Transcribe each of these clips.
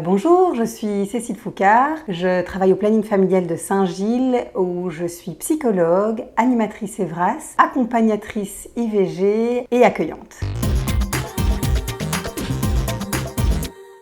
Bonjour, je suis Cécile Foucard, je travaille au planning familial de Saint-Gilles où je suis psychologue, animatrice Evras, accompagnatrice IVG et accueillante.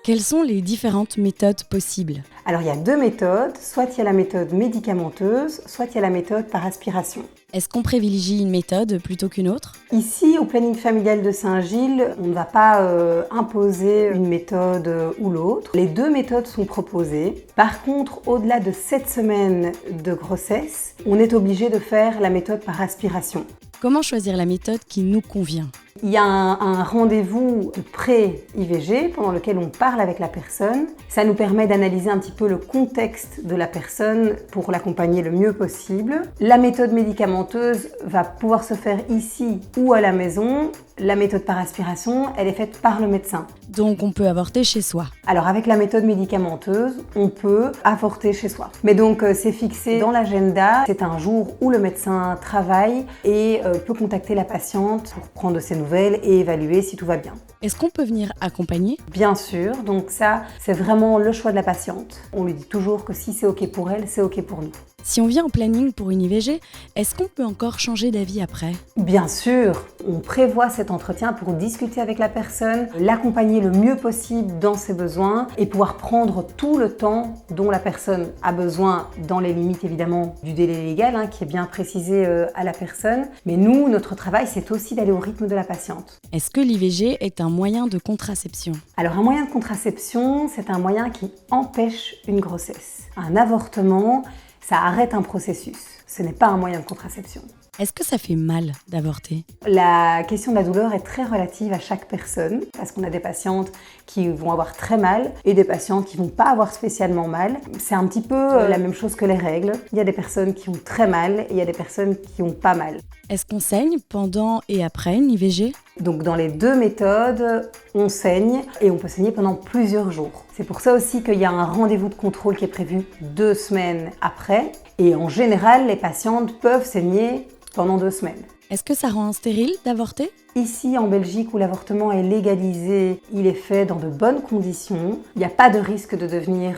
Quelles sont les différentes méthodes possibles ? Alors il y a deux méthodes, soit il y a la méthode médicamenteuse, soit il y a la méthode par aspiration. Est-ce qu'on privilégie une méthode plutôt qu'une autre ? Ici, au planning familial de Saint-Gilles, on ne va pas imposer une méthode ou l'autre. Les deux méthodes sont proposées. Par contre, au-delà de 7 semaines de grossesse, on est obligé de faire la méthode par aspiration. Comment choisir la méthode qui nous convient ? Il y a un rendez-vous pré-IVG pendant lequel on parle avec la personne. Ça nous permet d'analyser un petit peu le contexte de la personne pour l'accompagner le mieux possible. La méthode médicamenteuse va pouvoir se faire ici ou à la maison. La méthode par aspiration, elle est faite par le médecin. Donc on peut avorter chez soi. Alors avec la méthode médicamenteuse, on peut avorter chez soi. Mais donc c'est fixé dans l'agenda. C'est un jour où le médecin travaille et peut contacter la patiente pour prendre de ses nouvelles et évaluer si tout va bien. Est-ce qu'on peut venir accompagner ? Bien sûr, donc ça c'est vraiment le choix de la patiente. On lui dit toujours que si c'est ok pour elle, c'est ok pour nous. Si on vient au planning pour une IVG, est-ce qu'on peut encore changer d'avis après ? Bien sûr, on prévoit cet entretien pour discuter avec la personne, l'accompagner le mieux possible dans ses besoins et pouvoir prendre tout le temps dont la personne a besoin dans les limites évidemment du délai légal qui est bien précisé à la personne. Mais nous, notre travail, c'est aussi d'aller au rythme de la patiente. Est-ce que l'IVG est un moyen de contraception ? Alors un moyen de contraception, c'est un moyen qui empêche une grossesse. Un avortement, ça arrête un processus. Ce n'est pas un moyen de contraception. Est-ce que ça fait mal d'avorter ? La question de la douleur est très relative à chaque personne parce qu'on a des patientes qui vont avoir très mal et des patientes qui vont pas avoir spécialement mal. C'est un petit peu la même chose que les règles. Il y a des personnes qui ont très mal et il y a des personnes qui ont pas mal. Est-ce qu'on saigne pendant et après une IVG ? Donc dans les deux méthodes, on saigne et on peut saigner pendant plusieurs jours. C'est pour ça aussi qu'il y a un rendez-vous de contrôle qui est prévu 2 semaines après. Et en général, les patientes peuvent saigner pendant 2 semaines. Est-ce que ça rend stérile d'avorter ? Ici, en Belgique, où l'avortement est légalisé, il est fait dans de bonnes conditions. Il n'y a pas de risque de devenir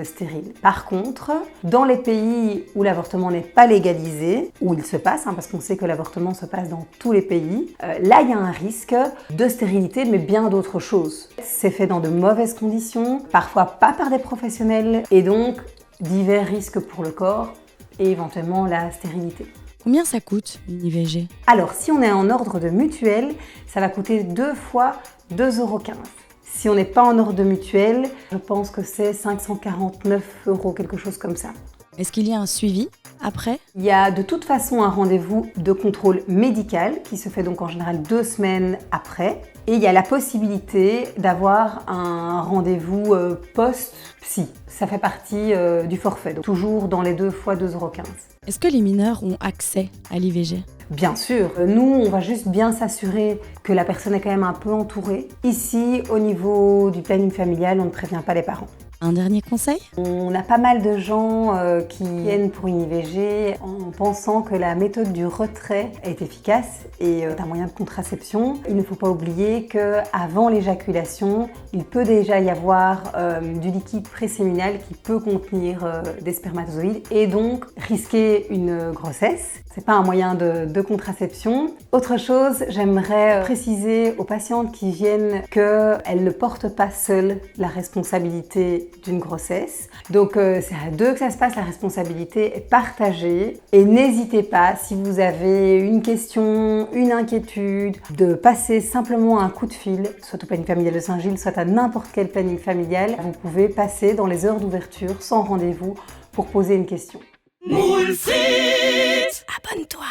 stérile. Par contre, dans les pays où l'avortement n'est pas légalisé, où il se passe, parce qu'on sait que l'avortement se passe dans tous les pays, là, il y a un risque de stérilité, mais bien d'autres choses. C'est fait dans de mauvaises conditions, parfois pas par des professionnels, et donc divers risques pour le corps et éventuellement la stérilité. Combien ça coûte une IVG ? Alors, si on est en ordre de mutuelle, ça va coûter 2 fois 2,15 €. Si on n'est pas en ordre de mutuelle, je pense que c'est 549 €, quelque chose comme ça. Est-ce qu'il y a un suivi après ? Il y a de toute façon un rendez-vous de contrôle médical qui se fait donc en général 2 semaines après. Et il y a la possibilité d'avoir un rendez-vous post-psy. Ça fait partie du forfait, donc toujours dans les 2 fois 2,15 €. Est-ce que les mineurs ont accès à l'IVG ? Bien sûr, nous on va juste bien s'assurer que la personne est quand même un peu entourée. Ici, au niveau du planning familial, on ne prévient pas les parents. Un dernier conseil ? On a pas mal de gens qui viennent pour une IVG en pensant que la méthode du retrait est efficace et est un moyen de contraception. Il ne faut pas oublier qu'avant l'éjaculation, il peut déjà y avoir du liquide préséminal qui peut contenir des spermatozoïdes et donc risquer une grossesse. C'est pas un moyen de contraception. Autre chose, j'aimerais préciser aux patientes qui viennent qu'elles ne portent pas seules la responsabilité d'une grossesse. Donc c'est à 2 que ça se passe, la responsabilité est partagée. Et n'hésitez pas, si vous avez une question, une inquiétude, de passer simplement un coup de fil, soit au planning familial de Saint-Gilles, soit à n'importe quel planning familial. Vous pouvez passer dans les heures d'ouverture sans rendez-vous pour poser une question. Abonne-toi.